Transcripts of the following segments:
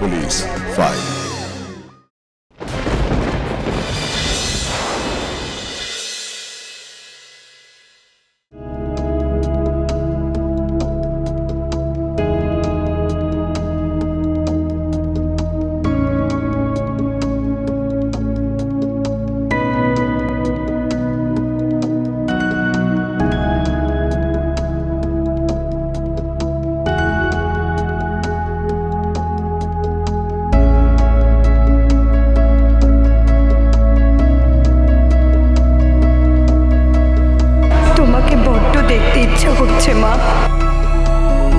Police file. মা,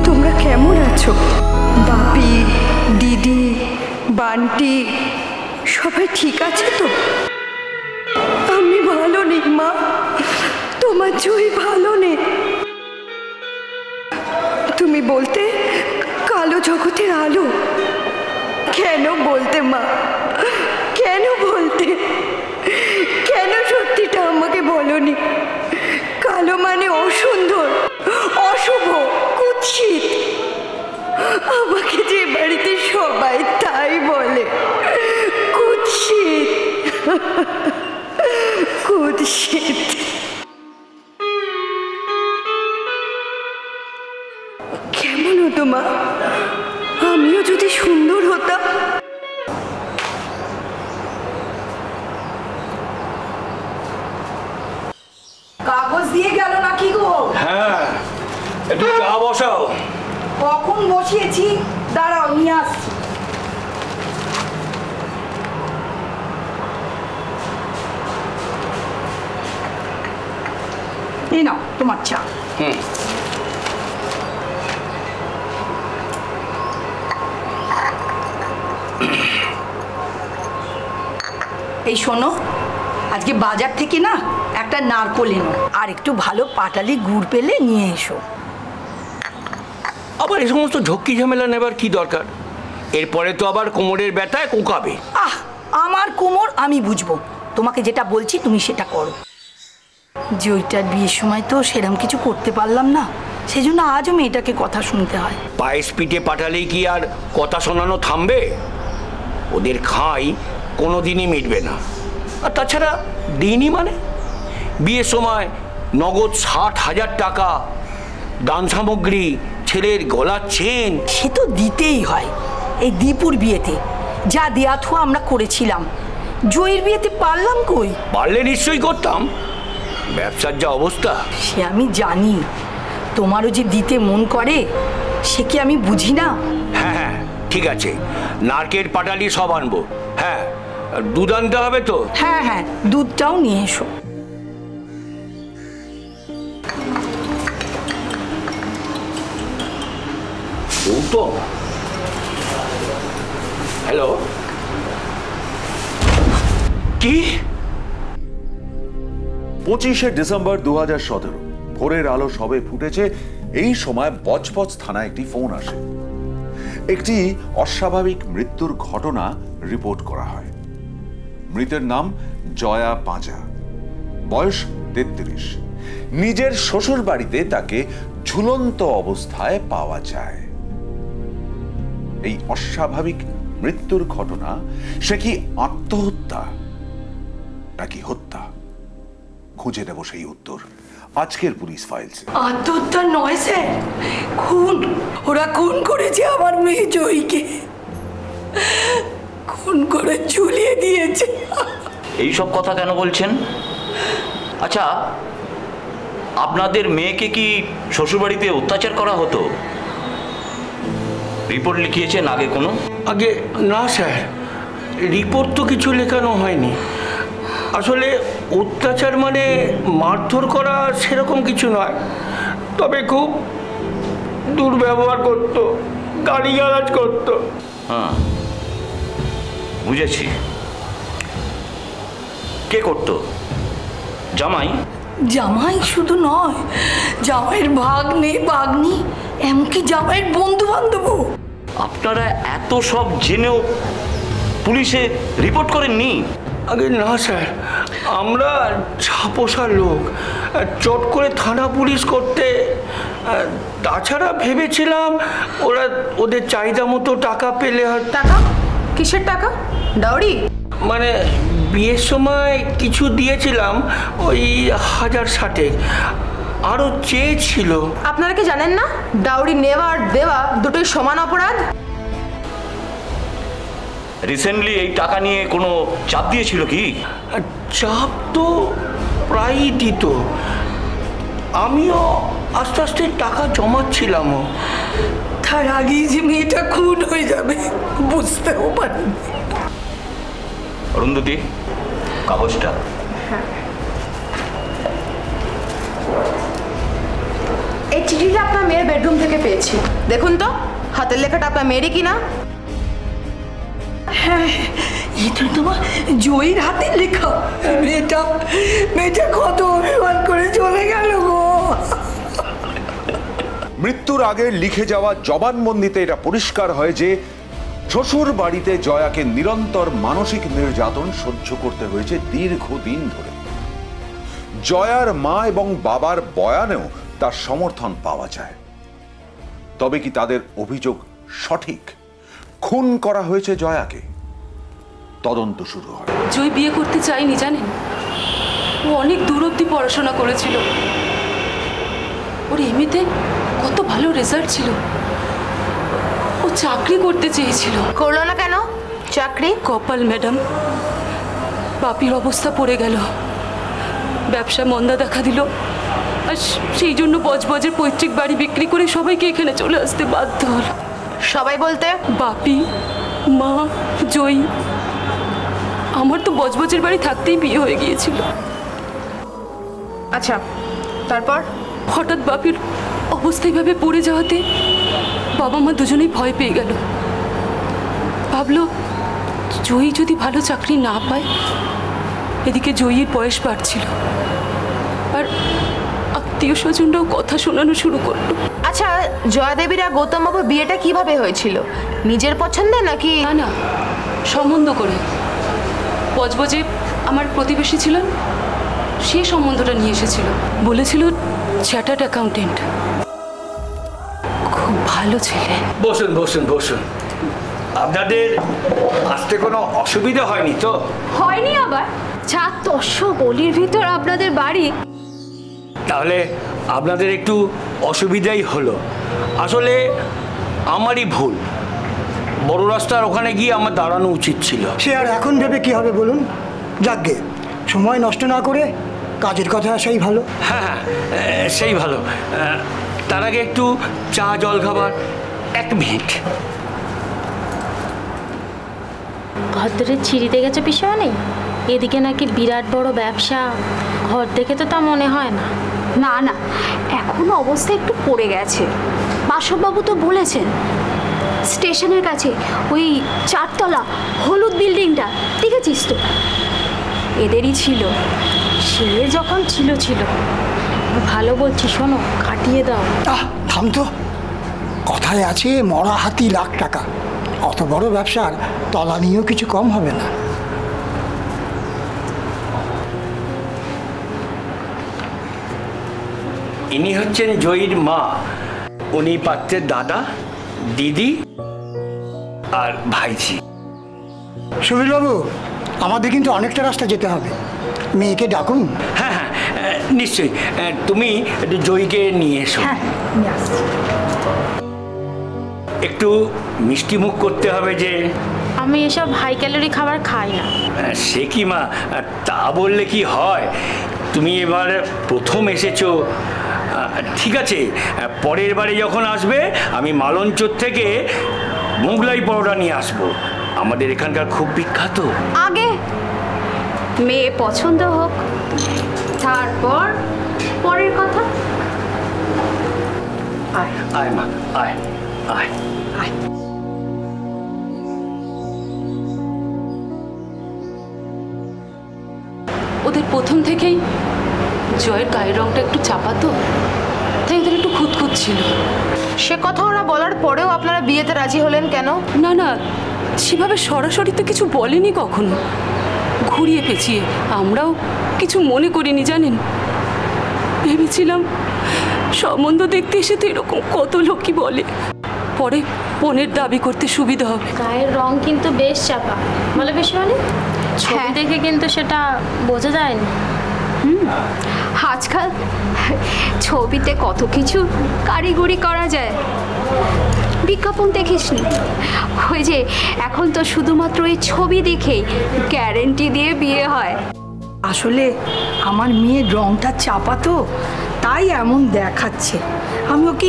তোমরা কেমন আছো? বাপি, দিদি, বান্টি সবাই ঠিক আছে তো? আমি ভালো নেই মা, তোমার জয় ভালো নেই। তুমি বলতে কালো জগতের আলো, কেন বলতে মা, কেন বলতে? কেন সত্যিটা আমাকে বলনি? কালো মানে অসুন্দর, অশুভ, কুৎসিত। আমাকে যে বাড়িতে সবাই তাই বলে, কুৎসিত, কুৎসিত। কেমন হতো মা আমিও যদি সুন্দর হতাম? কাগজ দিয়ে গেল নাকি গো? হ্যাঁ, একটু চা বসাও। কখন বসিয়েছি, দাঁড়াও নিয়ে আসছি। এই নাও তোমার চা। এই শোনো, আজকে বাজার থেকে না একটা নারকোল এনো, আর একটু ভালো পাটালি গুড় পেলে নিয়ে এসো। আবার এই সমস্ত ঝক্কি ঝামেলা নেবার কি দরকার? এরপরে তো আবার কোমরের ব্যথায় কোঁকাবে। আমার কোমর আমি বুঝবো, তোমাকে যেটা বলছি তুমি সেটা করো। জয়টার বিয়ের সময় তো সেরকম কিছু করতে পারলাম না, সেজন্য আজও মেয়েটাকে কথা শুনতে হয়। পায়েস পিঠে পাঠালেই কি আর কথা শোনানো থামবে? ওদের খাই কোনোদিনই মিটবে না। আর তাছাড়া দিনই মানে বিয়ের সময় নগদ 60,000 টাকা, দান সামগ্রী, ছেলের গলার চেন, সে তো দিতেই হয়। এই দীপুর বিয়েতে যা দেয়া থুয়া আমরা করেছিলাম, জয়ের বিয়েতে পারলাম কই? পারলে নিশ্চয়ই করতাম, ব্যবসার যা অবস্থা। সে আমি জানি, তোমারও যে দিতে মন করে সে কি আমি বুঝি না? হ্যাঁ হ্যাঁ ঠিক আছে, নারকেল পাটালি সব আনবো। হ্যাঁ, দুধ আনতে হবে তো? হ্যাঁ হ্যাঁ, দুধটাও নিয়ে এসো। হ্যালো, কি? 25শে ডিসেম্বর 2017 ভোরের আলো সবে ফুটেছে। এই সময় বজবজ থানায় একটি ফোন আসে। একটি অস্বাভাবিক মৃত্যুর ঘটনা রিপোর্ট করা হয়। মৃতের নাম জয়া পাঁজা, বয়স 33। নিজের শ্বশুর বাড়িতে তাকে ঝুলন্ত অবস্থায় পাওয়া যায়। এই অস্বাভাবিক মৃত্যুর ঘটনা, সে কি আত্মহত্যা নাকি হত্যা? খুঁজে নেব সেই উত্তর আজকের পুলিশ ফাইলস। আত্মহত্যা নয় স্যার, খুন। ওরা খুন করেছে আমার মেয়ে জয়ীকে, খুন করে ঝুলিয়ে দিয়েছে। এইসব কথা কেন বলছেন? আচ্ছা, আপনাদের মেয়েকে কি শ্বশুরবাড়িতে অত্যাচার করা হতো? রিপোর্ট লিখিয়েছেন আগে কোনো? আগে না স্যার, রিপোর্ট তো কিছু লেখানো হয়নি। আসলে অত্যাচার মানে মারধর করা সেরকম কিছু নয়, তবে খুব দুর্ব্যবহার করতো, গালিগালাজ করতো। হ্যাঁ বুঝেছি। কে করতো? জামাই? জামাই শুধু নয়, জামাইয়ের ভাগ্নে, ভাগ্নি, এমনকি জামাইয়ের বন্ধু বান্ধবও। আপনারা এত সব জেনেও পুলিশে রিপোর্ট করেননি? আগে না স্যার, আমরা ছাপোষা লোক, চট করে থানা পুলিশ করতে তাছাড়া ভেবেছিলাম ওরা ওদের চাহিদা মতো টাকা পেলে হয়তো। টাকা? কিসের টাকা? ডাউরি? মানে বিয়ের সময় কিছু দিয়েছিলাম, ওই 1060। আরও চেয়েছিল। আপনারা কি জানেন না ডাউরি নেওয়া আর দেওয়া দুটোই সমান অপরাধ? রিসেন্টলি এই টাকা নিয়ে কোনো চাপ দিয়েছিল কি? চাপ তো প্রায়ই দিত, আমিও আস্তে আস্তে টাকা জমাচ্ছিলামও। তার আগেই যে মেয়েটা খুন হয়ে যাবে বুঝতেও পারিনি। অরুন্ধতী, কাগজটা। এই চিঠিটা আপনার মেয়ের বেডরুম থেকে পেয়েছি, দেখুন তো হাতের লেখাটা আপনার মেয়েরই কিনা। হ্যাঁ, এটা তোমার জয়ীর হাতে লেখা। মেয়েটা কত অভিমান করে চলে গেল গো। মৃত্যুর আগে লিখে যাওয়া জবানবন্দিতে এটা পরিষ্কার হয় যে শ্বশুর বাড়িতে জয়াকে নিরন্তর মানসিক নির্যাতন সহ্য করতে হয়েছে দীর্ঘদিন ধরে। জয়ার মা এবং বাবার বয়ানেও তার সমর্থন পাওয়া যায়। তবে কি তাদের অভিযোগ সঠিক? খুন করা হয়েছে জয়াকে? তদন্ত শুরু হয়। জয় বিয়ে করতে চাইনি জানেন, ও অনেক দূর অব্দি পড়াশোনা করেছিল, ওর এমনিতে কত ভালো রেজাল্ট ছিল, ও চাকরি করতে চেয়েছিল। করলো না কেন চাকরি? কপাল ম্যাডাম, বাপির অবস্থা পড়ে গেল, ব্যবসা মন্দা দেখা দিল, আর সেই জন্য বজবজের পৈতৃক বাড়ি বিক্রি করে সবাইকে এখানে চলে আসতে বাধ্য হল। সবাই বলতে? বাপি, মা, জয়ী। আমার তো বজবজের বাড়ি থাকতেই বিয়ে হয়ে গিয়েছিল। আচ্ছা, তারপর? হঠাৎ বাপির অবস্থা এইভাবে পড়ে যাওয়াতে বাবা মা দুজনেই ভয় পেয়ে গেল। ভাবলো জয়ী যদি ভালো চাকরি না পায়। এদিকে জয়ীর বয়স বাড়ছিল, আর আত্মীয় স্বজনরাও কথা শোনানো শুরু করলো। আচ্ছা, জয়াদেবীর আর গৌতমবাবুর বিয়েটা কিভাবে হয়েছিল? নিজের পছন্দে নাকি? না না, সম্বন্ধ করে। বজবজে আমার প্রতিবেশী ছিলেন, সে সম্বন্ধটা নিয়ে এসেছিল। বলেছিল চার্টার্ড অ্যাকাউন্টেন্ট, খুব ভালো ছেলে। বসুন বসুন বসুন। আপনাদের আসতে কোনো অসুবিধা হয়নি তো? হয়নি আবার? 400 গলির ভিতর আপনাদের বাড়ি। তাহলে আপনাদের একটু অসুবিধাই হলো। আসলে আমারই ভুল, বড় রাস্তার ওখানে গিয়ে আমার দাঁড়ানো উচিত ছিল। সে আর এখন ভেবে কি হবে বলুন? যাকগে, সময় নষ্ট না করে কাজের কথা আসাই ভালো। হ্যাঁ হ্যাঁ, সেই ভালো। তার আগে একটু চা জল খাবার। 1 মিনিট। ঘর ধরে ছিঁড়িতে গেছে বিষয় নেই, এদিকে নাকি বিরাট বড় ব্যবসা, ঘর দেখে তো তা মনে হয় না। না না, এখনো অবস্থা একটু পড়ে গেছে। বাসববাবু তো বলেছেন স্টেশনের কাছে ওই 4 তলা হলুদ বিল্ডিংটা, দেখেছিস তো? এদেরই ছিল। সে যখন ছিল ছিল, ভালো বলছি, শোনো কাটিয়ে দাও। থাম তো, কথায় আছে মরা হাতি লাখ টাকা। অত বড় ব্যবসার তলা নিয়েও কিছু কম হবে না। ইনি হচ্ছেন জয়ীর মা, উনি পাত্রের দাদা, দিদি আর ভাইজি। সুবীরবাবু, আমাদের কিন্তু অনেকটা রাস্তা যেতে হবে, মেয়েকে ডাকুন। হ্যাঁ হ্যাঁ, নিশ্চয়ই। তুমি একটু জয়ীকে নিয়ে এসো। হ্যাঁ, নিয়ে আসছি। একটু মিষ্টি মুখ করতে হবে যে। আমি এসব হাই ক্যালোরি খাবার খাই না। সে কি মা, তা বললে কি হয়? তুমি এবার প্রথম এসেছো, ঠিক আছে। পরের বারে যখন আসবে আমি মালঞ্চর থেকে মোগলাই পরোটা নিয়ে আসবো, আমাদের এখানকার খুব বিখ্যাত। আগে মেয়ে পছন্দ হোক, তারপর পরের কথা। আয় আয় মা, আয় আয় আয়। ওদের প্রথম থেকেই জয়ের গায়ের রংটা একটু চাপাতো, তাই ওদের একটু খুঁতখুত ছিল। সে কথা ওরা বলার পরেও আপনারা বিয়েতে রাজি হলেন কেন? না না, সেভাবে সরাসরি তো কিছু বলেনি কখনো, ঘুরিয়ে পেঁচিয়ে। আমরাও কিছু মনে করিনি জানেন, ভেবেছিলাম সম্বন্ধ দেখতে এসে তো এরকম কত লোকই বলে, পরে বোনের দাবি করতে সুবিধা হবে। গায়ের রং কিন্তু বেশ চাপা, বলে পিসিমণি? ছবি দেখে কিন্তু সেটা বোঝা যায় না। আজকাল ছবিতে কত কিছু কারিগরি করা যায়। বিজ্ঞাপন দেখিসনি? ওই যে এখন তো শুধুমাত্র এই ছবি দেখেই গ্যারেন্টি দিয়ে বিয়ে হয়। আসলে আমার মেয়ের রংটা চাপা তো, তাই এমন দেখাচ্ছে। আমি ওকে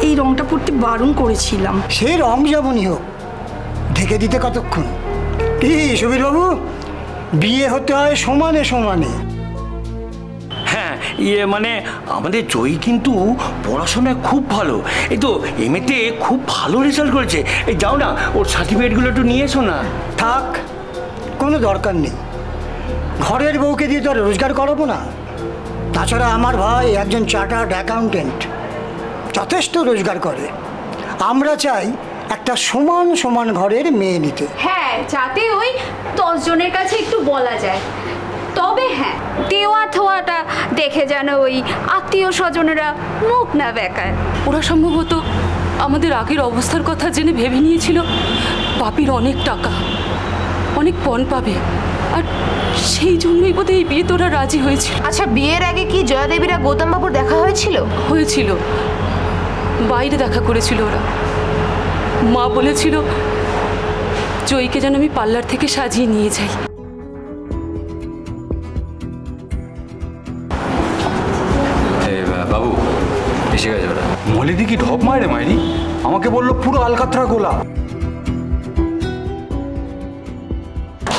এই রংটা পরতে বারণ করেছিলাম। সে রং যেমনই হোক, ঢেকে দিতে কতক্ষণ? কি সুবীরবাবু, বিয়ে হতে হয় সমানে সমানে। হ্যাঁ, মানে আমাদের জয়ী কিন্তু পড়াশোনায় খুব ভালো, এই তো এমএতে খুব ভালো রেজাল্ট করেছে। এই যাও না, ওর সার্টিফিকেটগুলো একটু নিয়ে এসো না। থাক, কোনো দরকার নেই। ঘরের বউকে দিয়ে তো আর রোজগার করাবো না। তাছাড়া আমার ভাই একজন চার্টার্ড অ্যাকাউন্টেন্ট, যথেষ্ট রোজগার করে। আমরা চাই একটা সমান সমান ঘরের মেয়ে নিতে। হ্যাঁ, যাতে ওই 10 জনের কাছে একটু বলা যায়। তবে হ্যাঁ, দেওয়া থোয়াটা দেখে যেন ওই আত্মীয় স্বজনেরা মুখ না বেকায়। ওরা সম্ভবত আমাদের আগের অবস্থার কথা জেনে ভেবে নিয়েছিল বাপির অনেক টাকা, অনেক পণ পাবে, আর সেই জন্যই বোধহয় এই বিয়ে তোরা রাজি হয়েছিল। আচ্ছা, বিয়ের আগে কি জয়াদেবীরা গৌতম বাবুর দেখা হয়েছিল? হয়েছিল, বাইরে দেখা করেছিল ওরা। মা বলেছিল জয়ীকে যেন আমি পার্লার থেকে সাজিয়ে নিয়ে যাই। বাবু এসে গেছে ওরা। মলিদি কি ঢপ মারে মাইরি? আমাকে বললো পুরো আলকাতরা গোলা।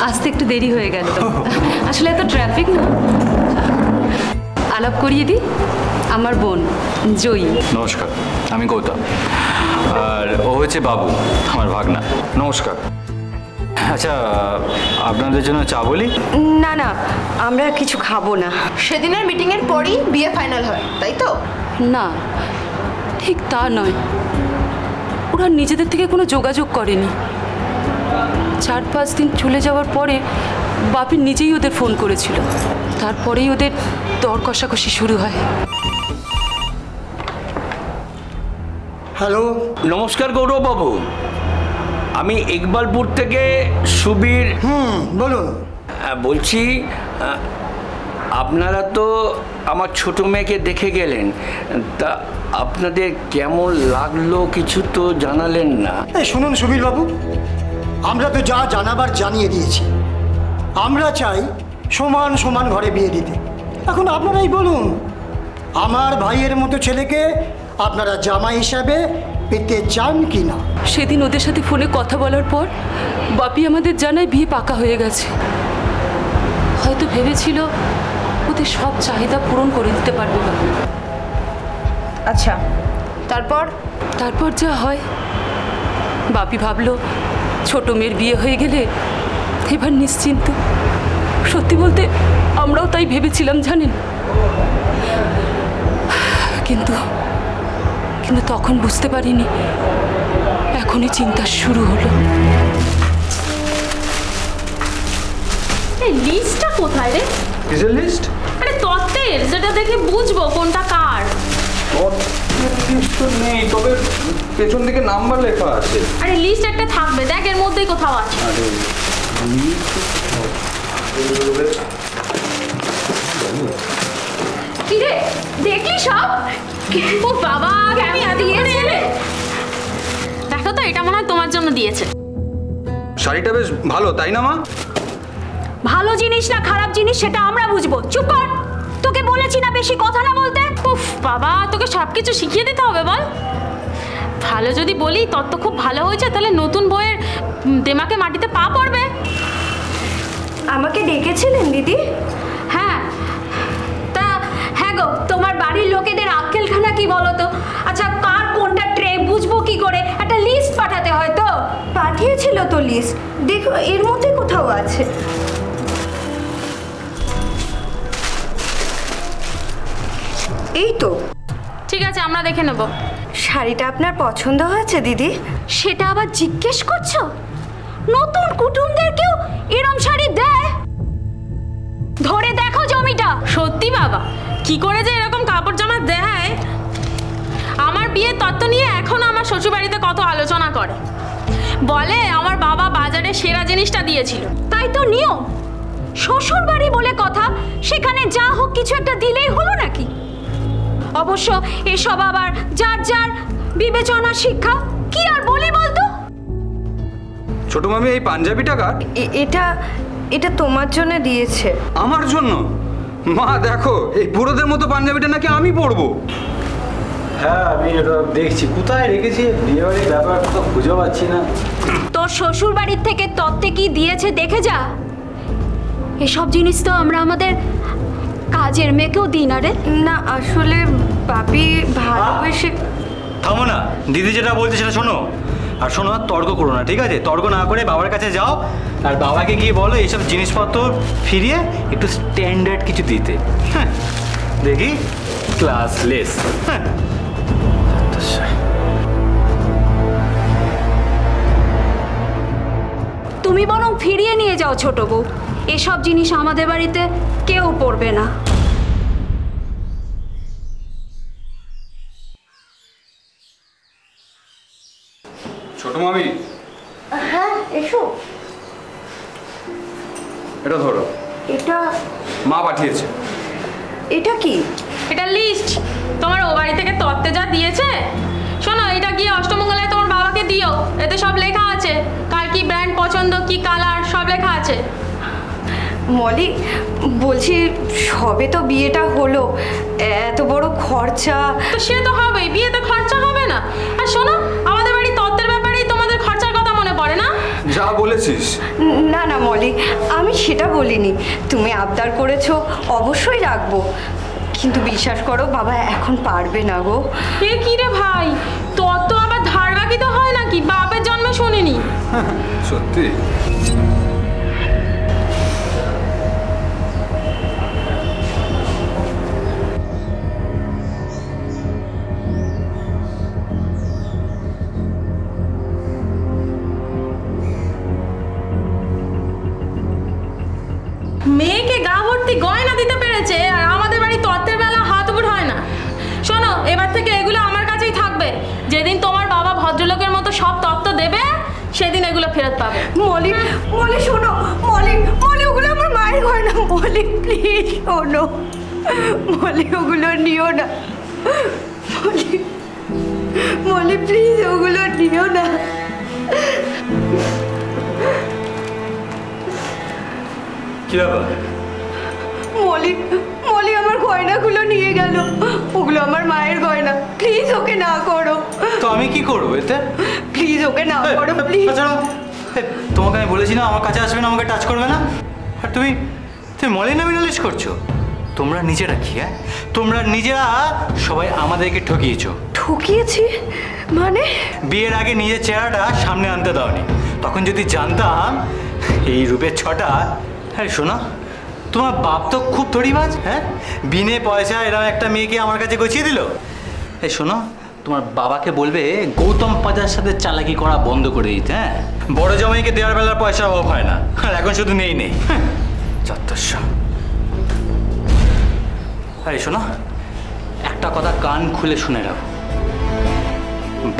আসতে একটু দেরি হয়ে গেল, আসলে এত ট্রাফিক না। আলাপ করিয়ে দিই, আমার বোন জয়ী। নমস্কার, আমি গৌতম, আর ও হচ্ছে বাবু, আমার ভাগনা। নমস্কার। আচ্ছা, আপনাদের জন্য চা বলি? না না, আমরা কিছু খাবো না। সেদিনের মিটিংয়ের পরই বিয়ে ফাইনাল হয়, তাই তো? না, ঠিক তা নয়। ওরা নিজেদের থেকে কোনো যোগাযোগ করেনি। 4-5 দিন চলে যাওয়ার পরে বাপি নিজেই ওদের ফোন করেছিল, তারপরেই ওদের দর কষাকষি শুরু হয়। হ্যালো, নমস্কার গৌরব বাবু, আমি ইকবালপুর থেকে সুবীর। বলুন। বলছি, আপনারা তো আমার ছোট মেয়েকে দেখে গেলেন, তা আপনাদের কেমন লাগলো কিছু তো জানালেন না। শুনুন সুবীরবাবু, আমরা তো যা জানাবার জানিয়ে দিয়েছি। আমরা চাই সমান সমান ঘরে বিয়ে দিতে। এখন আপনারাই বলুন, আমার ভাইয়ের মতো ছেলেকে আপনারা জামাই হিসাবে পেতে চান কি না? সেদিন ওদের সাথে ফোনে কথা বলার পর বাপি আমাদের জানায় বিয়ে পাকা হয়ে গেছে। হয়তো ভেবেছিল ওদের সব চাহিদা পূরণ করে দিতে পারবে বাপি। আচ্ছা, তারপর যা হয়, বাপি ভাবলো ছোট মেয়ের বিয়ে হয়ে গেলে এবার নিশ্চিন্ত। সত্যি বলতে আমরাও তাই ভেবেছিলাম, জানেন। কিন্তু তখন বুঝতে পারিনি এখনই চিন্তা শুরু হলো। এই লিস্টটা কোথায় রে? কিসের লিস্ট? আরে তত্ত্বের, যেটা দেখে বুঝবো কোনটা কার। লিস্ট তো নেই, তবে পেছন দিকে নাম্বার লেখা আছে। আরে লিস্ট একটা থাকবে, দেখ এর মধ্যেই কোথাও আছে। কি রে, দেখলি সব? ও বাবা, আমি দিয়েছিলে। দেখো তো, এটা মনে হয় তোমার জন্য দিয়েছে। শাড়িটা বেশ ভালো, তাই না মা? ভালো জিনিস না খারাপ জিনিস সেটা আমরা বুঝবো। চুপ কর, তোকে বলেছি না বেশি কথা না বলতে। উফ বাবা, তোকে সব কিছু শিখিয়ে দিতে হবে বল? ভালো যদি বলি তত খুব ভালো হয়েছে, তাহলে নতুন বইয়ের দেমাকে মাটিতে পা পড়বে। আমাকে ডেকেছিলেন দিদি? হ্যাঁ, তা হ্যাঁ গো, তোমার বাড়ির লোকেদের আক্কেলখানা কি বলো তো? আচ্ছা, কার কোনটা ট্রে বুঝবো কি করে? একটা লিস্ট পাঠাতে হয় তো। পাঠিয়েছিল তো লিস্ট, দেখো এর মধ্যে কোথাও আছে। এই তো। ঠিক আছে, আমরা দেখে নেব। শাড়িটা আপনার পছন্দ হয়েছে দিদি? সেটা আবার জিজ্ঞেস করছো? নতুন কুটুমদেরকেও এরম শাড়ি দেয়? ধরে দেখো জমিটা। সত্যি বাবা, কি করে যে এরকম কাপড় জামা দেয় আমার বিয়ের তত্ত্ব নিয়ে এখনো আমার শ্বশুরবাড়িতে কত আলোচনা করে। বলে আমার বাবা বাজারে সেরা জিনিসটা দিয়েছিল। তাই তো নিয়ম, শ্বশুর বাড়ি বলে কথা, সেখানে যা হোক কিছু একটা দিলেই হলো নাকি? অবশ্য এসব আবার যার যার বিবেচনা শিক্ষা, কি আর বলি বলতো। ছোট মামি, এই পাঞ্জাবিটা কার? এটা তোমার জন্য দিয়েছে। আমার জন্য? মা দেখো, এই বুড়োদের মতো পাঞ্জাবিটা নাকি আমি পরবো। হ্যাঁ, আমি এটা দেখছি। কোথায় রেখেছি বিয়ে বাড়ির ব্যাপার তো খুঁজে পাচ্ছি না। তোর শ্বশুর বাড়ির থেকে তত্ত্বে কি দিয়েছে দেখে যা। এসব জিনিস তো আমরা আমাদের কাজের মেয়েকেও দিই না রে। না আসলে বাপি ভালোবেসে। থামো না, দিদি যেটা বলছে সেটা শোনো। আর শোনো, তর্ক করো না, ঠিক আছে? তর্ক না করে বাবার কাছে যাও আর বাবাকে গিয়ে বলো এইসব জিনিসপত্র ফিরিয়ে একটু স্ট্যান্ডার্ড কিছু দিতে। হ্যাঁ, দেখি ক্লাসলেস। হ্যাঁ, তুমি বরং ফিরিয়ে নিয়ে যাও ছোট বউ। এসব জিনিস আমাদের বাড়িতে কেউ পড়বে না। ছোট মামি, হ্যাঁ এসো। এটা ধরো। এটা মা পাঠিয়েছে। এটা কি? এটা লিস্ট তোমার ও বাড়ি থেকে তত্ত্বে যা দিয়েছে। শোনো, এটা গিয়ে অষ্টমঙ্গলায় তোমার বাবাকে দিও। এতে সব লেখা আছে, কার কি ব্র্যান্ড পছন্দ, কি কালার, সব লেখা আছে। মলি বলছি, সবে তো বিয়েটা হলো, এত বড় খরচা। তো সে তো হবেই, বিয়েতে খরচা হবে না? আর শোনো, আমাদের বাড়ি তত্ত্বের ব্যাপারেই তোমাদের খরচার কথা মনে পড়ে না? যা বলেছিস। না না মলি, আমি সেটা বলিনি। তুমি আবদার করেছো, অবশ্যই রাখবো। কিন্তু বিশ্বাস করো বাবা এখন পারবে না গো। এ কি রে ভাই, তত্ত্ব আবার ধার বাকি তো হয় নাকি? বাপের জন্মে শুনিনি। সত্যি? মেয়েকে গা ভর্তি গয়না দিতে পেরেছে, আর আমাদের বাড়ি তত্ত্বের বেলা হাত উপর হয় না। শোনো, এবার থেকে এগুলো আমার কাছেই থাকবে। যেদিন তোমার বাবা ভদ্রলোকের মতো সব তত্ত্ব দেবে, সেদিন এগুলো ফেরত পাবে। মলি মলি শোনো, মলি মলি ওগুলো আমার মায়ের গয়না। মলি প্লিজ শোনো, মলি ওগুলো নিও না। মলি মলি প্লিজ ওগুলো নিও না। কি ব্যাপার? মলি মলি আমার গয়নাগুলো নিয়ে গেল। ওগুলো আমার মায়ের গয়না। প্লিজ ওকে না করো। তো আমি কি করবো এতে? প্লিজ ওকে না করো প্লিজ। তোমাকে আমি বলেছি না আমার কাছে আসবে না, আমাকে টাচ করবে না। আর তুমি মলিন নামে নালিশ করছো। তোমরা নিজেরা কি? হ্যাঁ, তোমরা নিজেরা সবাই আমাদেরকে ঠকিয়েছো। ঠকিয়েছি মানে? বিয়ের আগে নিজের চেহারাটা সামনে আনতে দাওনি। তখন যদি জানতাম এই রূপের ছটা। হ্যাঁ শোনো, তোমার বাপ তো খুব ধড়িবাজ। হ্যাঁ, বিনে পয়সা এরকম একটা মেয়েকে আমার কাছে গছিয়ে দিল। এই শোনো, তোমার বাবাকে বলবে গৌতম পাজার সাথে চালাকি করা বন্ধ করে দিতে। হ্যাঁ, বড় জামাইকে দেওয়ার বেলার পয়সা অভাব হয় না, আর এখন শুধু নেই। চত্বরস। এই শোনো, একটা কথা কান খুলে শুনে রাখো।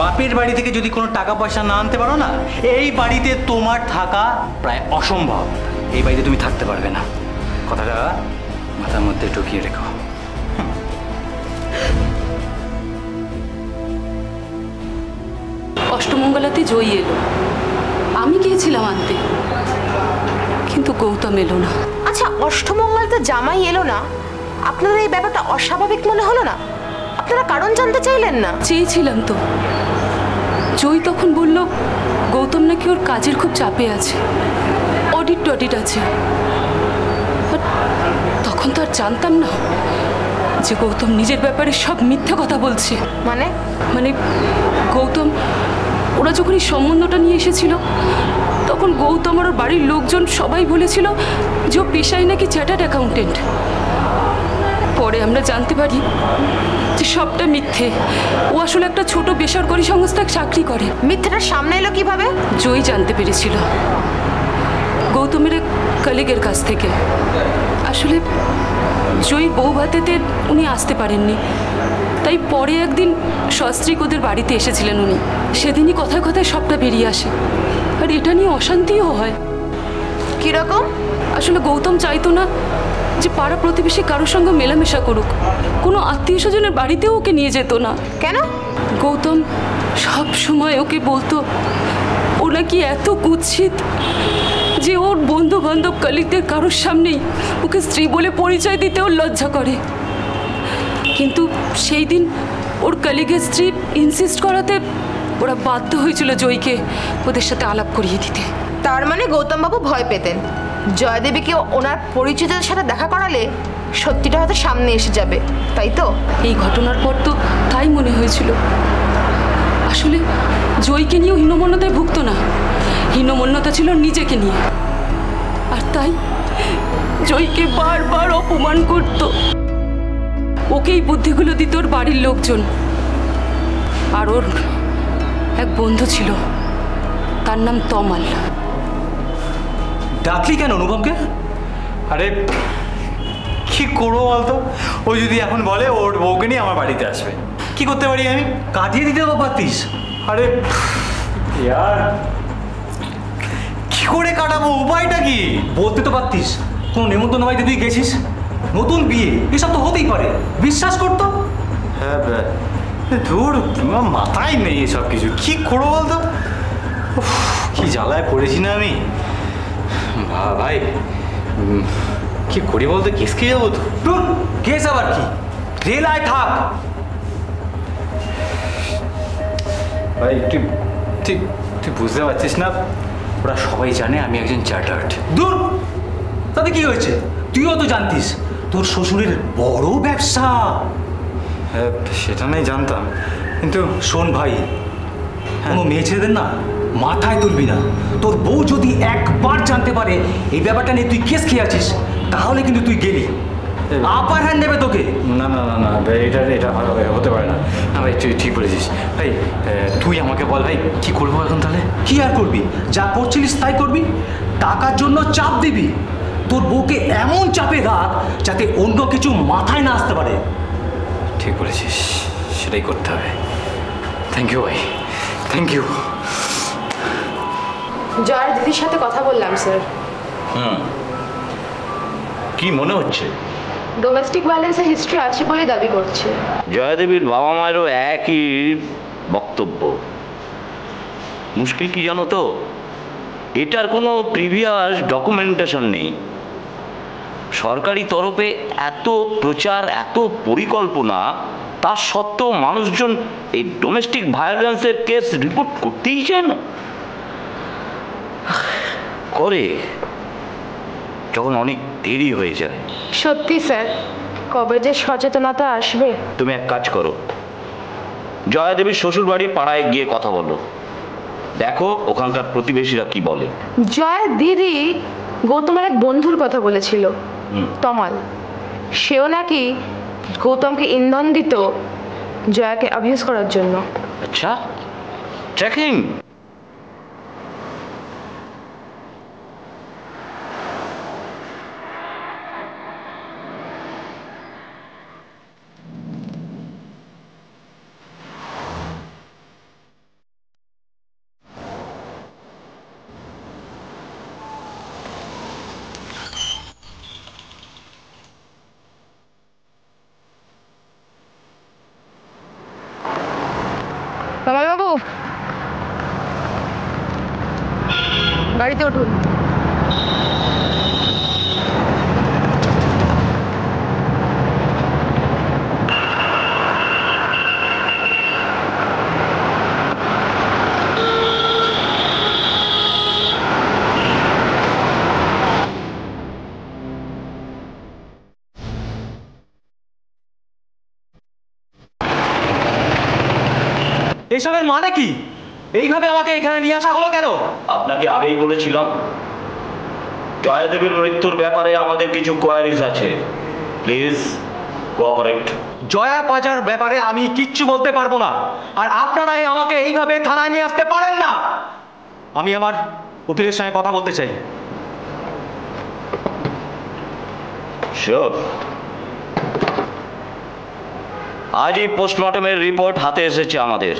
বাপের বাড়ি থেকে যদি কোনো টাকা পয়সা না আনতে পারো না, এই বাড়িতে তোমার থাকা প্রায় অসম্ভব। এই বাড়িতে তুমি থাকতে পারবে না। কথাটা মাথার মধ্যে ঢুকিয়ে রেখো। অষ্টমঙ্গলাতে জয়ী এলো, আমি গিয়েছিলাম আনতে, কিন্তু গৌতম এলো না। আচ্ছা, অষ্টমঙ্গলাতে জামাই এলো না, আপনাদের এই ব্যাপারটা অস্বাভাবিক মনে হলো না? আপনারা কারণ জানতে চাইলেন না? চেয়েছিলাম তো। জয়ী তখন বলল গৌতম নাকি ওর কাজের খুব চাপে আছে, অডিট আছে। তখন তো আর জানতাম না যে গৌতম নিজের ব্যাপারে সব মিথ্যা কথা বলছে। মানে গৌতম, ওরা যখন এই সম্বন্ধটা নিয়ে এসেছিল, তখন গৌতম আর ওর বাড়ির লোকজন সবাই বলেছিল যে ও পেশায় নাকি চার্টার্ড অ্যাকাউন্টেন্ট। পরে আমরা জানতে পারি যে সবটা মিথ্যে। ও আসলে একটা ছোট বেসরকারি সংস্থায় চাকরি করে। মিথ্যাটা সামনে এলো কিভাবে? জয়ী জানতে পেরেছিল গৌতমের এক কলিগের কাছ থেকে। আসলে জয়ীর বউ ভাতেতে উনি আসতে পারেননি, তাই পরে একদিন সস্ত্রীক ওদের বাড়িতে এসেছিলেন উনি। সেদিনই কথায় কথায় সবটা বেরিয়ে আসে, আর এটা নিয়ে অশান্তিও হয়। কিরকম? আসলে গৌতম চাইতো না যে পাড়া প্রতিবেশী কারোর সঙ্গে মেলামেশা করুক, কোনো আত্মীয় স্বজনের বাড়িতেও ওকে নিয়ে যেত না। কেন? গৌতম সব সময় ওকে বলতো ও নাকি এত কুৎসিত যে ওর বন্ধু বান্ধব কলিগদের কারোর সামনেই ওকে স্ত্রী বলে পরিচয় দিতে ওর লজ্জা করে। কিন্তু সেই দিন ওর কলিগের স্ত্রী ইনসিস্ট করাতে ওরা বাধ্য হয়েছিল জয়ীকে ওদের সাথে আলাপ করিয়ে দিতে। তার মানে গৌতমবাবু ভয় পেতেন জয়দেবীকে ওনার পরিচিতদের সাথে দেখা করালে সত্যিটা হয়তো সামনে এসে যাবে, তাই তো? এই ঘটনার পর তো তাই মনে হয়েছিল। আসলে জয়ীকে নিয়েও হীনমন্যতায় ভুগতো না, হীনমন্যতা ছিল নিজেকে নিয়ে। আর তাই জয়ীকে বারবার অপমান করত। ওকেই বুদ্ধিগুলো দিত ওর বাড়ির লোকজন। আর ওর এক বন্ধু ছিল, তার নাম তমাল। ডাকলি কেন অনুপমকে? আরে কি করবো বলতো, ও যদি এখন বলে ওর বউকে নিয়ে আমার বাড়িতে আসবে, কি করতে পারি আমি? কাটিয়ে দিতে পারতিস। আরে ইয়ার কি করে কাটাবো, উপায়টা কি? বলতে তো পারতিস কোনো নেমন্তন্ন বাড়িতে তুই গেছিস, নতুন বিয়ে, এসব তো হতেই পারে, বিশ্বাস করতো। হ্যাঁ ধুর, মাথায় নেই এসব কিছু, কি করবো বলতো? কি জ্বালায় পড়েছি না আমি ভাই। কি করি বলতো, কেস খেয়ে যাবো তো। তোর কেস আবার কি, রেলায় থাক ভাই। তুই বুঝতে পারছিস না, ওরা সবাই জানে আমি একজন চার্টার্ড। দূর, তাতে কি হয়েছে? তুইও তো জানতিস তোর শ্বশুরের বড় ব্যবসা। হ্যাঁ সেটা নাই জানতাম, কিন্তু শোন ভাই, কোনো মেয়ে ছেলেদের না মাথায় তুলবি না। তোর বউ যদি একবার জানতে পারে এই ব্যাপারটা নিয়ে তুই কেস খেয়ে আছিস, তাহলে কিন্তু তুই গেলি, আপার হ্যান্ড নেবে তোকে। না না না না ভাই, এটা হতে পারে না। না ভাই তুই ঠিক বলেছিস ভাই। তুই আমাকে বল ভাই, কি করবো এখন তাহলে? কি আর করবি, যা করছিলিস তাই করবি। টাকার জন্য চাপ দিবি, তোর বউকে এমন চাপে রাখ যাতে অন্য কিছু মাথায় না আসতে পারে। ঠিক বলেছিস, সেটাই করতে হবে। থ্যাংক ইউ ভাই, থ্যাংক ইউ। জয়ের দিদির সাথে কথা বললাম স্যার। কি মনে হচ্ছে? ডোমেস্টিক ভায়োলেন্সের হিস্ট্রি আছে বলে দাবি করছে। জয়াদেবীর বাবা মায়েরও একই বক্তব্য। মুশকিল কি জানো তো, এটার কোনো প্রিভিয়াস ডকুমেন্টেশন নেই। সরকারি তরফে এত প্রচার, এত পরিকল্পনা, তা সত্ত্বেও মানুষজন এই ডোমেস্টিক ভায়োলেন্সের কেস রিপোর্ট করতেই চায় না। করে যখন অনেক দেরি হয়ে যায়। সত্যি স্যার, কবে যে সচেতনতা আসবে। তুমি এক কাজ করো, জয়াদেবীর শ্বশুর বাড়ি পাড়ায় গিয়ে কথা বলো, দেখো ওখানকার প্রতিবেশীরা কি বলে। জয়া দিদি গৌতমের এক বন্ধুর কথা বলেছিল, তমাল। সেও নাকি গৌতমকে ইন্ধন দিত জয়াকে অ্যাবিউজ করার জন্য। আচ্ছা, ট্র্যাকিং। তমালবাবু, গাড়িতে উঠুন। এসবের মানে কি? এইভাবে আমাকে এখানে নিয়ে আসা হলো কেন? আপনাকে আগেই বলেছিলাম জয়াদেবীর মৃত্যুর ব্যাপারে আমাদের কিছু কোয়ারিজ আছে, প্লিজ কোঅপারেট। জয়া পাজার ব্যাপারে আমি কিচ্ছু বলতে পারবো না, আর আপনারাই আমাকে এইভাবে থানায় নিয়ে আসতে পারেন না। আমি আমার উকিলের সঙ্গে কথা বলতে চাই। শিওর? আজই পোস্টমর্টমের রিপোর্ট হাতে এসেছে আমাদের।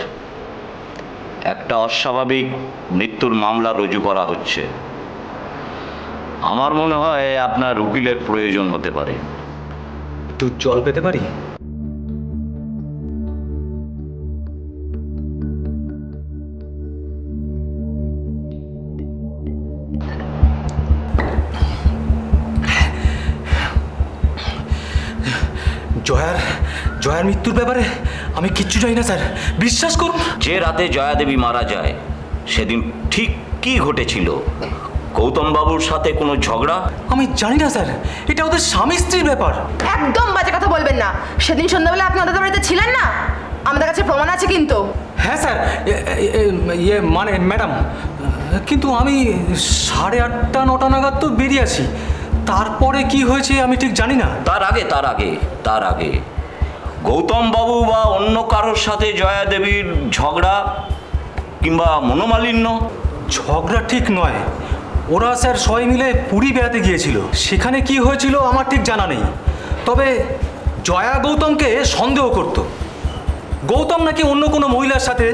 একটা অস্বাভাবিক মৃত্যুর মামলা রুজু করা হচ্ছে। আমার মনে হয় আপনার উকিলের প্রয়োজন হতে পারে। একটু জল পেতে পারি? জয়ার মৃত্যুর ব্যাপারে আমি কিচ্ছু জানি না স্যার, বিশ্বাস করুন। যে রাতে জয়া দেবী মারা যায় সেদিন ঠিক কি ঘটেছিল? গৌতম বাবুর সাথে কোনো ঝগড়া? আমি জানি না স্যার, এটা ওদের স্বামী স্ত্রীর ব্যাপার। একদম বাজে কথা বলবেন না। সেদিন সন্ধ্যাবেলা আপনি ওদের বাড়িতে ছিলেন না? আমাদের কাছে প্রমাণ আছে কিন্তু। হ্যাঁ স্যার, মানে ম্যাডাম, কিন্তু আমি 8:30 9টা নাগাদ তো বেরিয়ে আসি। তারপরে কি হয়েছে আমি ঠিক জানি না। তার আগে গৌতম বাবু বা অন্য কারোর সাথে জয়া দেবীর ঝগড়া কিংবা মনোমালিন্য? ঝগড়া ঠিক নয়, ওরা স্যার সবাই মিলে পুরী বেড়াতে গিয়েছিল। সেখানে কি হয়েছিল আমার ঠিক জানা নেই, তবে জয়া গৌতমকে সন্দেহ করত। গৌতম নাকি অন্য কোনো মহিলার সাথে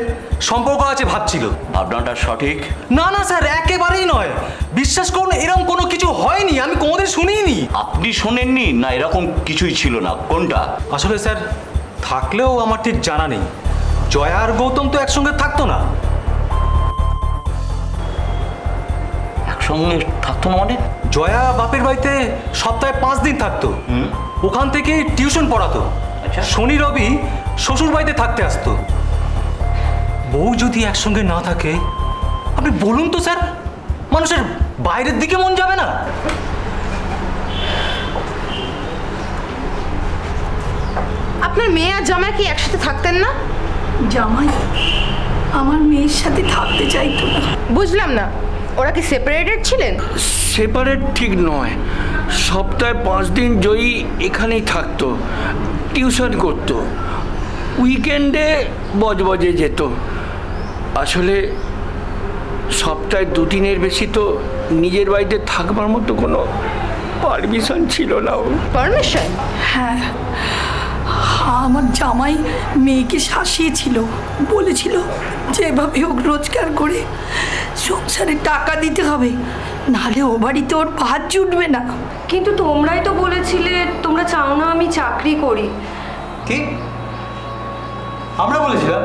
সম্পর্ক আছে ভাবছিল। ভাবনাটা সঠিক? না না স্যার, একেবারেই নয়। বিশ্বাস করুন, এরকম কোনো কিছু হয়নি, আমি কোনোদিন শুনিনি। আপনি শোনেননি না? এরকম কিছুই ছিল না। কোনটা? আসলে স্যার, থাকলেও আমার ঠিক জানা নেই। জয়া আর গৌতম তো একসঙ্গে থাকতো না। একসঙ্গে থাকতো মানে? জয়া বাপের বাড়িতে সপ্তাহে 5 দিন থাকতো, ওখান থেকে টিউশন পড়াতো। শনি রবি শ্বশুর বাড়িতে থাকতে আসতো। বউ যদি একসঙ্গে না থাকে, আপনি বলুন তো স্যার, মানুষের বাইরের দিকে মন যাবে না? আপনার মেয়ে আর জামাই কি একসাথে থাকতেন না? জামাই আমার মেয়ের সাথে থাকতে চাইতো না। বুঝলাম না, ওরা কি সেপারেটেড ছিলেন? সেপারেট ঠিক নয়, সপ্তাহে 5 দিন জয়ী এখানেই থাকতো, টিউশন করতো, উইকেন্ডে বজবজে যেত। আসলে সপ্তাহে 2 দিনের বেশি তো নিজের বাড়িতে থাকবার মতো কোনো পারমিশন ছিল না। পারমিশন? হ্যাঁ, আমার জামাই মেয়েকে শাসিয়েছিল, বলেছিল যেভাবে হোক রোজগার করে সংসারে টাকা দিতে হবে, নাহলে ও বাড়িতে ওর ভাত জুটবে না। কিন্তু তোমরাই তো বলেছিলে তোমরা চাও না আমি চাকরি করি। কি আমরা বলেছিলাম?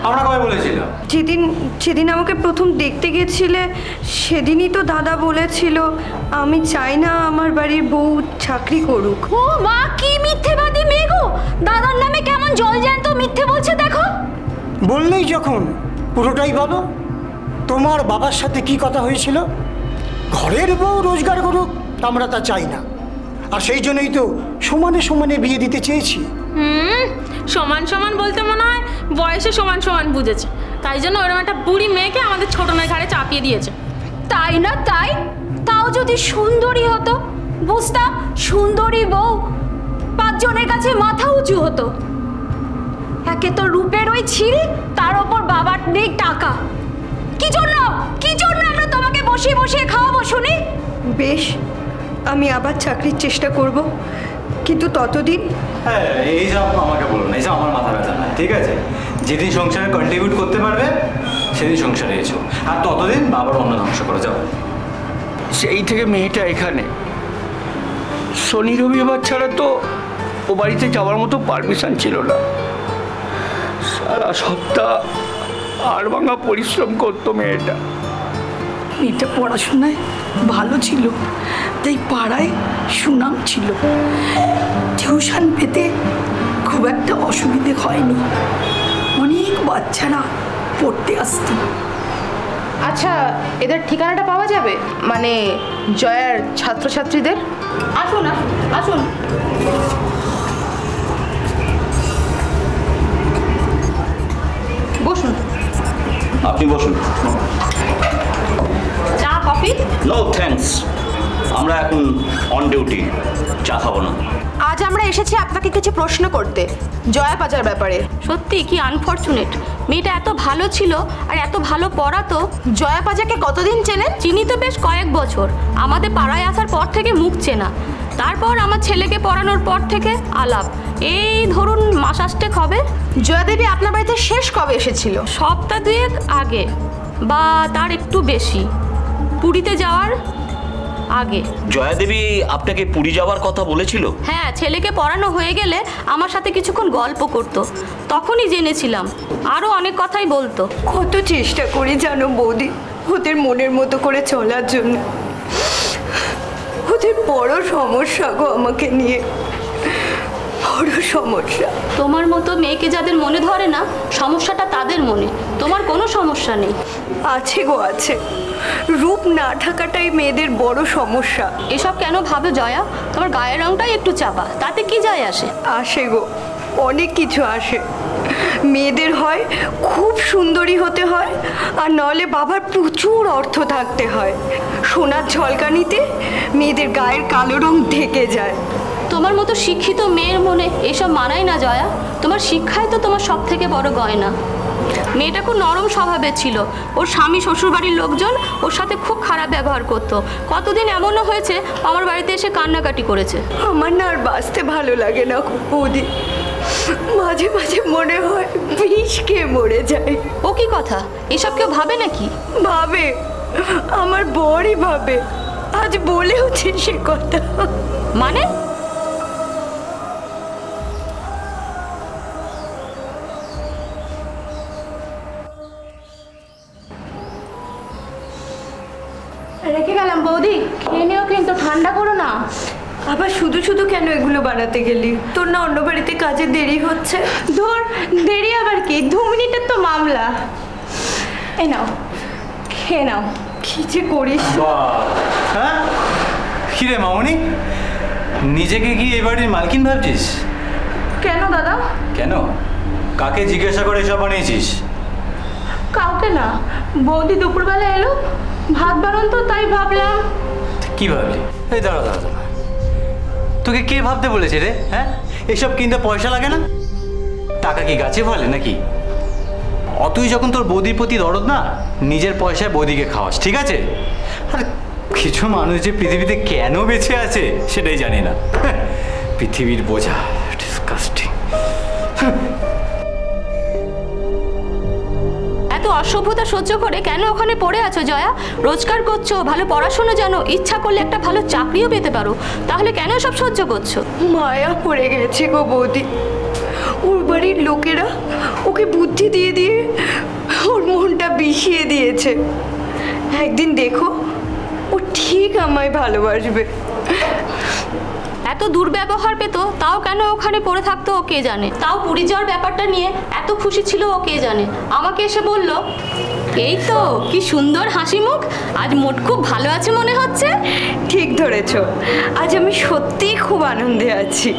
আমরা কবে বলেছিলাম? যেদিন আমাকে প্রথম দেখতে গেছিলে সেদিনই তো দাদা বলেছিল আমি চাই না আমার বাড়ির বউ চাকরি করুক। ও মা, কি মিথ্যেবাদী মেয়ে গো! দাদার নামে কেমন জলজ্যান্ত মিথ্যে বলছে দেখো। বললেই যখন পুরোটাই বলো। তোমার বাবার সাথে কি কথা হয়েছিল? ঘরের বউ রোজগার করুক, আমরা তা চাই না, আর সেই জন্যই তো সমানে সমানে বিয়ে দিতে চেয়েছি। সমান সমান বলতে মনে হয় বয়সে সমান সমান বুঝেছে, তাই জন্য ওরকম একটা বুড়ি মেয়েকে আমাদের ছোট মেয়ের ঘাড়ে চাপিয়ে দিয়েছে। তাই না? তাও যদি সুন্দরী হতো, বুঝতাম সুন্দরী বউ 5 জনের কাছে মাথা উঁচু হতো। একে তো রূপের ওই ছিঁড়ি, তার ওপর বাবার নেই টাকা। কি জন্য আমরা তোমাকে বসিয়ে বসিয়ে খাওয়াবো শুনি? বেশ, আমি আবার চাকরির চেষ্টা করব, কিন্তু ততদিন হ্যাঁ, এই যে আমাকে বলুন, এই যে আমার মাথা ব্যথা না, ঠিক আছে? যেদিন সংসারে কন্ট্রিবিউট করতে পারবে সেদিন সংসারে এসো, আর ততদিন বাবার অন্য ধ্বংস করে যাও। সেই থেকে মেয়েটা এখানে, শনি রবিবার ছাড়া তো ও বাড়িতে যাওয়ার মতো পারমিশন ছিল না। সারা সপ্তাহ হাড়ভাঙা পরিশ্রম করতো মেয়েটা। মেয়েটা পড়াশোনায় ভালো ছিল, তাই পাড়ায় সুনাম ছিল। টিউশন পেতে খুব একটা অসুবিধে হয়নি, অনেক বাচ্চারা পড়তে আসতো। আচ্ছা, এদের ঠিকানাটা পাওয়া যাবে? মানে জয়ার ছাত্রছাত্রীদের? আসুন আসুন। বসুন। আপনি বসুন। চা কফি? নো থ্যাঙ্কস, আমরা এখন অন ডিউটি, চা খাবো না। আজ আমরা এসেছি আপনাকে কিছু প্রশ্ন করতে জয়া পাজার ব্যাপারে। সত্যি কি আনফরচুনেট, মেয়েটা এত ভালো ছিল আর এত ভালো পড়াতো। জয়া পাজাকে কতদিন চেনেন? চিনি তো বেশ কয়েক বছর, আমাদের পাড়ায় আসার পর থেকে মুখ চেনা। তারপর আমার ছেলেকে পড়ানোর পর থেকে আলাপ, এই ধরুন মাস আষ্টেক হবে। জয়া দেবী আপনার বাড়িতে শেষ কবে এসেছিল? সপ্তাহ দুয়েক আগে বা তার একটু বেশি, পুরীতে যাওয়ার আগে। জয়া দেবী আপনাকে পুরী যাওয়ার কথা বলেছিল? হ্যাঁ, ছেলেকে পড়ানো হয়ে গেলে আমার সাথে কিছুক্ষণ গল্প করতো, তখনই জেনেছিলাম। আরও অনেক কথাই বলতো। কত চেষ্টা করি জানো বৌদি ওদের মনের মতো করে চলার জন্য। ওদের বড় সমস্যা গো আমাকে নিয়ে, বড় সমস্যা। তোমার মতো মেয়েকে যাদের মনে ধরে না, সমস্যাটা তাদের মনে, তোমার কোনো সমস্যা নেই। আছে গো আছে, রূপ না থাকাটাই মেয়েদের বড় সমস্যা। এসব কেন ভাবে জয়া? তোমার গায়ের রংটাই একটু চাপা, তাতে কি যায় আসে? আসে গো, অনেক কিছু আসে। মেয়েদের হয় খুব সুন্দরী হতে হয়, আর নলে বাবার প্রচুর অর্থ থাকতে হয়। সোনার ঝলকানিতে মেয়েদের গায়ের কালো রং ঢেকে যায়। তোমার মতো শিক্ষিত মেয়ের মনে এসব মানায় না জয়া। তোমার শিক্ষাই তো তোমার সব থেকে বড় গয়না। মেয়েটা খুব নরম স্বভাবের ছিল, ওর স্বামী শ্বশুরবাড়ির লোকজন ওর সাথে খুব খারাপ ব্যবহার করতো। কতদিন এমনও হয়েছে আমার বাড়িতে এসে কান্নাকাটি করেছে। আমার না আর বাঁচতে ভালো লাগে না বৌদি, মাঝে মাঝে মনে হয় বিষ খেয়ে মরে যায়। ও কি কথা, এসব কেউ ভাবে নাকি? ভাবে, আমার বরই ভাবে, আজ বলেওছে সে কথা। মানে? রেখে গেলাম বৌদি, খেয়ে নিও কিন্তু, ঠান্ডা করো না। আবার শুধু শুধু কেন এগুলো বানাতে গেলি? তোর না অন্য বাড়িতে কাজে দেরি হচ্ছে? ধর, দেরি আবার কি, 2 মিনিটের তো মামলা। এই নাও, খেয়ে নাও। কি যে করিস। হ্যাঁ, কিরে মামনি, নিজেকে কি এ বাড়ির মালকিন ভাবছিস? কেন দাদা? কেন, কাকে জিজ্ঞাসা করে এসব বানিয়েছিস? কাউকে না, বৌদি দুপুরবেলা এলো, ভাত বানান তো, তাই ভাবলাম। কি ভাবলি? এই দাঁড়া দাঁড়া দাঁড়া, তোকে কে ভাবতে বলেছে রে? হ্যাঁ, এসব কিনতে পয়সা লাগে না? টাকা কি গাছে ফলে নাকি? অতই যখন তোর বৌদির প্রতি দরদ না, নিজের পয়সায় বৌদিকে খাওয়াস, ঠিক আছে? আর কিছু মানুষ যে পৃথিবীতে কেন বেঁচে আছে সেটাই জানি না। পৃথিবীর বোঝা, ডিসকাস্টিং। এত অসভ্যতা সহ্য করে কেন ওখানে পড়ে আছো জয়া? রোজগার করছো, ভালো পড়াশোনা জানো, ইচ্ছা করলে একটা ভালো চাকরিও পেতে পারো, তাহলে কেন সব সহ্য করছো? মায়া পড়ে গেছে গো বৌদি, ওর বাড়ির লোকেরা ওকে বুদ্ধি দিয়ে দিয়ে ওর মনটা বিষিয়ে দিয়েছে। একদিন দেখো, ও ঠিক আমায় ভালোবাসবে। এত দুর্ব্যবহার পেত, তাও কেন ওখানে পড়ে থাকতো ও কে জানে। তাও পুরী যাওয়ার ব্যাপারটা নিয়ে এত খুশি ছিল ও কে জানে। আমাকে এসে বলল, এই তো কি সুন্দর হাসি মুখ, আজ মুড খুব ভালো আছে মনে হচ্ছে। ঠিক ধরেছ, আজ আমি সত্যিই খুব আনন্দে আছি।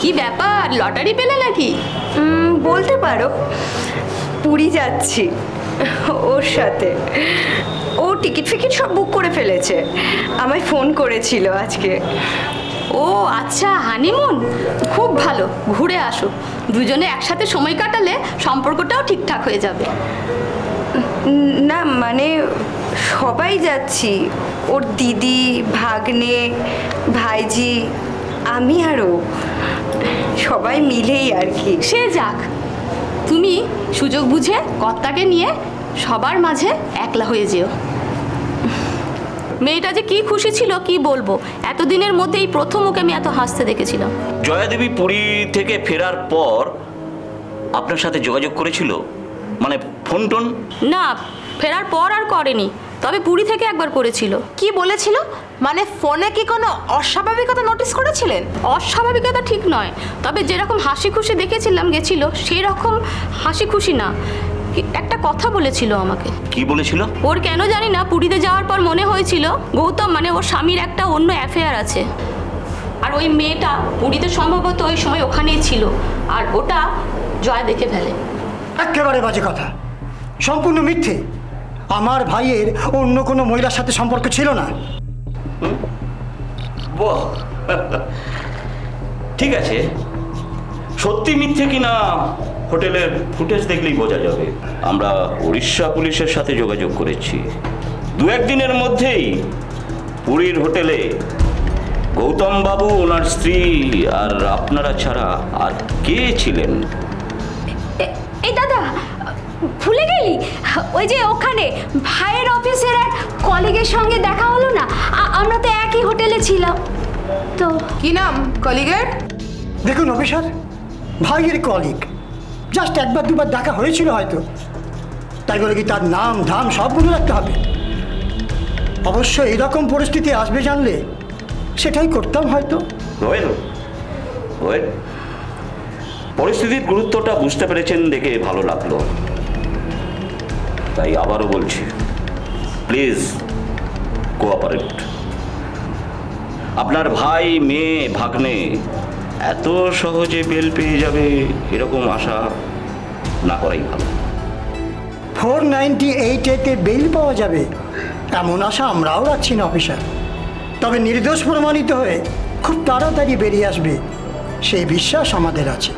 কি ব্যাপার, লটারি পেলে নাকি? বলতে পারো, পুরী যাচ্ছি ওর সাথে। ও টিকিট ফিকিট সব বুক করে ফেলেছে, আমায় ফোন করেছিল আজকে। ও আচ্ছা, হানিমুন, খুব ভালো, ঘুরে আসো। দুজনে একসাথে সময় কাটালে সম্পর্কটাও ঠিকঠাক হয়ে যাবে। না মানে সবাই যাচ্ছি, ওর দিদি, ভাগ্নে, ভাইজি, আমি আরও সবাই মিলেই আর কি। সে যাক, তুমি সুযোগ বুঝে কর্তাকে নিয়ে সবার মাঝে একলা হয়ে যেও। মেয়েটা যে কি খুশি ছিল কি বলবো, এতদিনের মধ্যে এই প্রথম ওকে আমি এত হাসতে দেখেছিলাম। জয়া দেবী পুরী থেকে ফেরার পর আপনার সাথে যোগাযোগ করেছিল, মানে ফোন টোন? না, ফেরার পর আর করেনি, তবে পুরী থেকে একবার করেছিল। কি বলেছিল? মানে ফোনে কি কোনো অস্বাভাবিকতা নোটিস করেছিলেন? অস্বাভাবিকতা ঠিক নয়, তবে যেরকম হাসি খুশি দেখেছিলাম গেছিল, সেই রকম হাসি খুশি না। একটা কথা বলেছিল আমাকে। কি বলেছিল? ওর কেন জানি না পুরীতে যাওয়ার পর মনে হয়েছিল গৌতম মানে ওর স্বামীর একটা অন্য অ্যাফেয়ার আছে, আর ওই মেয়েটা পুরীতে সম্ভবত ওই সময় ওখানেই ছিল, আর ওটা জয় দেখে ফেলে। একেবারে বাজে কথা, সম্পূর্ণ মিথ্যে। আমার ভাইয়ের অন্য কোনো মহিলার সাথে সম্পর্ক ছিল না। বাহ, ঠিক আছে, সত্যি মিথ্যে কিনা হোটেলের ফুটেজ দেখলেই বোঝা যাবে। আমরা উড়িষ্যা পুলিশের সাথে যোগাযোগ করেছি, 2-1 দিনের মধ্যেই পুরীর হোটেলে গৌতম বাবু, ওনার স্ত্রী আর আপনারা ছাড়া আর কে ছিলেন? এই দাদা, ভুলে গেলি? ওই যে ওখানে ভাইয়ের অফিসের এক কলিগের সঙ্গে দেখা হলো না, আমরা তো একই হোটেলে ছিলাম। তো কি নাম কলিগের? দেখুন অফিসার, ভাইয়ের কলিগ, জাস্ট 1-2 বার দেখা হয়েছিল হয়তো, তাই বলে কি তার নাম ধাম সব মনে রাখতে হবে? অবশ্য এরকম পরিস্থিতি আসবে জানলে সেটাই করতাম হয়তো। পরিস্থিতির গুরুত্বটা বুঝতে পেরেছেন দেখে ভালো লাগলো। তাই আবারও বলছি, প্লিজ কোঅপারেট। আপনার ভাই, মেয়ে, ভাগ্নে এত সহজে বেল পেয়ে যাবে এরকম আশা না করাই ভালো। 498-এ বেল পাওয়া যাবে এমন আশা আমরাও রাখছি না অফিসার, তবে নির্দোষ প্রমাণিত হয়ে খুব তাড়াতাড়ি বেরিয়ে আসবে সেই বিশ্বাস আমাদের আছে।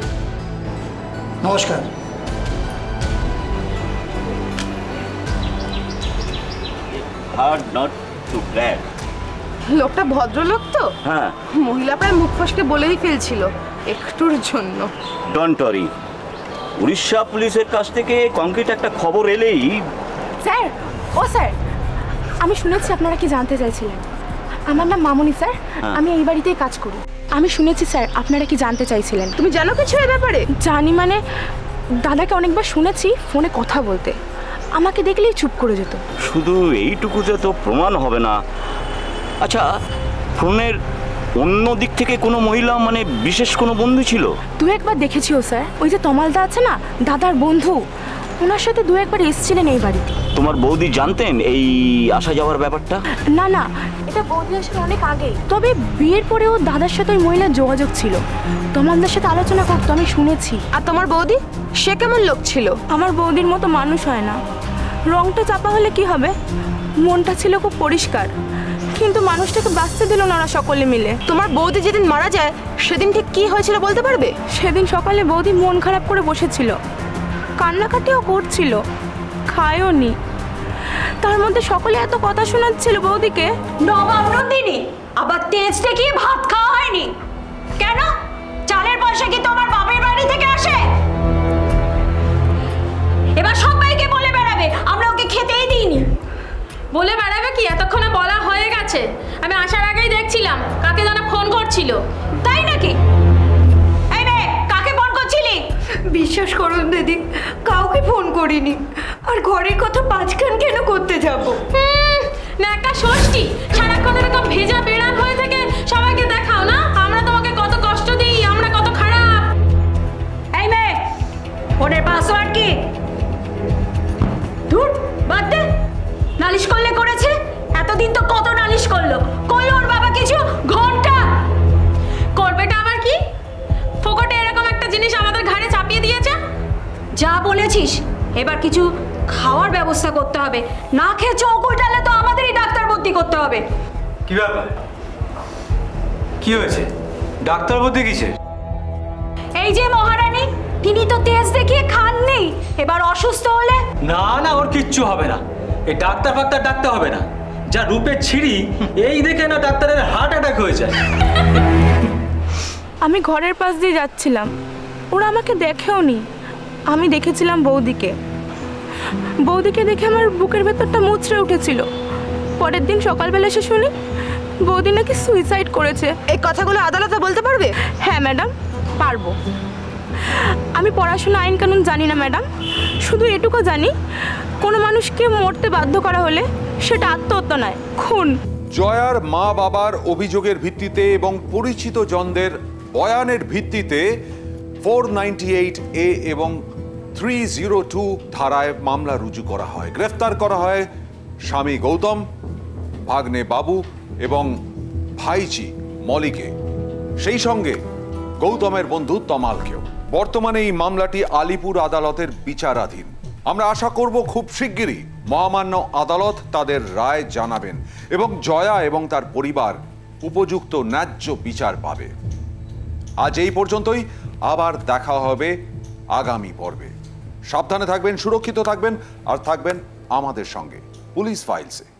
নমস্কার। Hard not to brag. লোকটা ভদ্রলোক তো, হ্যাঁ, মহিলা প্রায় মুখ ফসকে বলেই ফেলছিল একটুর জন্য। ডোন্ট ওয়ারি, উড়িষ্যা পুলিশের কাছ থেকে কংক্রিট একটা খবর এলেই। স্যার, ও স্যার, আমি শুনেছি আপনারা কি জানতে চাইছিলেন। আমার নাম মামুনি স্যার, আমি এই বাড়িতেই কাজ করি। আমি শুনেছি স্যার আপনারা কি জানতে চাইছিলেন। তুমি জানো কিছু এ ব্যাপারে? জানি মানে, দাদাকে অনেকবার শুনেছি ফোনে কথা বলতে, আমাকে দেখলেই চুপ করে যেত। শুধু এইটুকুতে তো প্রমাণ হবে না। আচ্ছা, ফোনের অন্য দিক থেকে কোনো মহিলা মানে বিশেষ কোনো বন্ধু ছিল? 2-1 বার দেখেছিও স্যার, ওই যে তমালদা আছে না, দাদার বন্ধু, ওনার সাথে 2-1 বার এসেছিলেন এই বাড়িতে। তোমার বৌদি জানতেন এই আসা যাওয়ার ব্যাপারটা? না না, এটা বৌদি আসার অনেক আগে, তবে বিয়ের পরেও দাদার সাথে ওই মহিলার যোগাযোগ ছিল, তমালদার সাথে আলোচনা করতো, আমি শুনেছি। আর তোমার বৌদি, সে কেমন লোক ছিল? আমার বৌদির মতো মানুষ হয় না। রংটা চাপা হলে কি হবে, মনটা ছিল খুব পরিষ্কার, কিন্তু মানুষটাকে বাঁচতে দিল না ওরা সকলে মিলে। তোমার বৌদি যেদিন মারা যায় সেদিন ঠিক কি হয়েছিল বলতে পারবে? সেদিন সকালে বৌদি মন খারাপ করে বসেছিল, কান্নাকাটিও করছিল, খায়ও নি। তার মধ্যে সকলে এত কথা শোনাচ্ছিল বৌদিকে। নবাব নন্দিনী, আবার তেজ থেকে ভাত খাওয়া হয়নি কেন? চালের পয়সা কি তোমার বাপের বাড়ি থেকে আসে? এবার সবাইকে বলে বেড়াবে আমরা ওকে খেতেই দিইনি। বলে বেড়াবে কি, এতক্ষণে বলা হয়ে গেছে। আমি আসার আগেই দেখছিলাম কাকে যেন ফোন করছিল। তাই নাকি? এই রে, কাকে ফোন করছিলি? বিশ্বাস করুন দিদি, কাউকে ফোন করিনি। আর ঘরের কথা পাঁচখান কেন করতে যাব? ন্যাকা ষষ্ঠী, সারাক্ষণ এরকম ভেজা বেড়াল হয়ে থেকে সবাইকে দেখাও না আমরা তোমাকে কত কষ্ট দিই, আমরা কত খারাপ। এই মেয়ে, ফোনের পাসওয়ার্ড কি? ধুর, বাদ দে। নালিশ করলে করেছে, এতদিন তো কত নালিশ করলো, করলো ওর বাবা কিছু? ঘন্টা করবেটা আবার কি? ফোকটে এরকম একটা জিনিস আমাদের ঘাড়ে চাপিয়ে দিয়েছে। যা বলেছিস, এবার কিছু খাওয়ার ব্যবস্থা করতে হবে, না খেয়ে চোখ উল্টালে তো আমাদেরই ডাক্তার ভর্তি করতে হবে। কি ব্যাপার, কি হয়েছে? ডাক্তার বলতে কিসের? এই যে মহারানী, তিনি তো তেজ দেখিয়ে খাননি, এবার অসুস্থ হলে? না না, ওর কিচ্ছু হবে না, এই ডাক্তার ফাক্তার ডাকতে হবে না। যা রূপের ছিঁড়ি, এই দেখে না ডাক্তারের হার্ট অ্যাটাক হয়ে যায়। আমি ঘরের পাশ দিয়ে যাচ্ছিলাম, ওরা আমাকে দেখেও নি। আমি দেখেছিলাম বৌদিকে। বৌদিকে দেখে আমার বুকের ভেতরটা মুচড়ে উঠেছিল। পরের দিন সকালবেলা এসে শুনি বৌদি নাকি সুইসাইড করেছে। এই কথাগুলো আদালতে বলতে পারবে? হ্যাঁ ম্যাডাম, পারবো। আমি পড়াশোনা আইন কানুন জানি না ম্যাডাম, শুধু এটুকু জানি কোনো মানুষকে মরতে বাধ্য করা হলে সেটা আত্মহত্যা নয়, খুন। জয়ার মা বাবার অভিযোগের ভিত্তিতে এবং পরিচিত জনদের বয়ানের ভিত্তিতে 498A এবং 302 ধারায় মামলা রুজু করা হয়। গ্রেফতার করা হয় স্বামী গৌতম, ভাগ্নে বাবু এবং ভাইজি মলিকে, সেই সঙ্গে গৌতমের বন্ধু তমালকেও। বর্তমানে এই মামলাটি আলিপুর আদালতের বিচারাধীন। আমরা আশা করব খুব শিগগিরই মহামান্য আদালত তাদের রায় জানাবেন এবং জয়া এবং তার পরিবার উপযুক্ত ন্যায্য বিচার পাবে। আজ এই পর্যন্তই, আবার দেখা হবে আগামী পর্বে। সাবধানে থাকবেন, সুরক্ষিত থাকবেন আর থাকবেন আমাদের সঙ্গে পুলিশ ফাইলসে।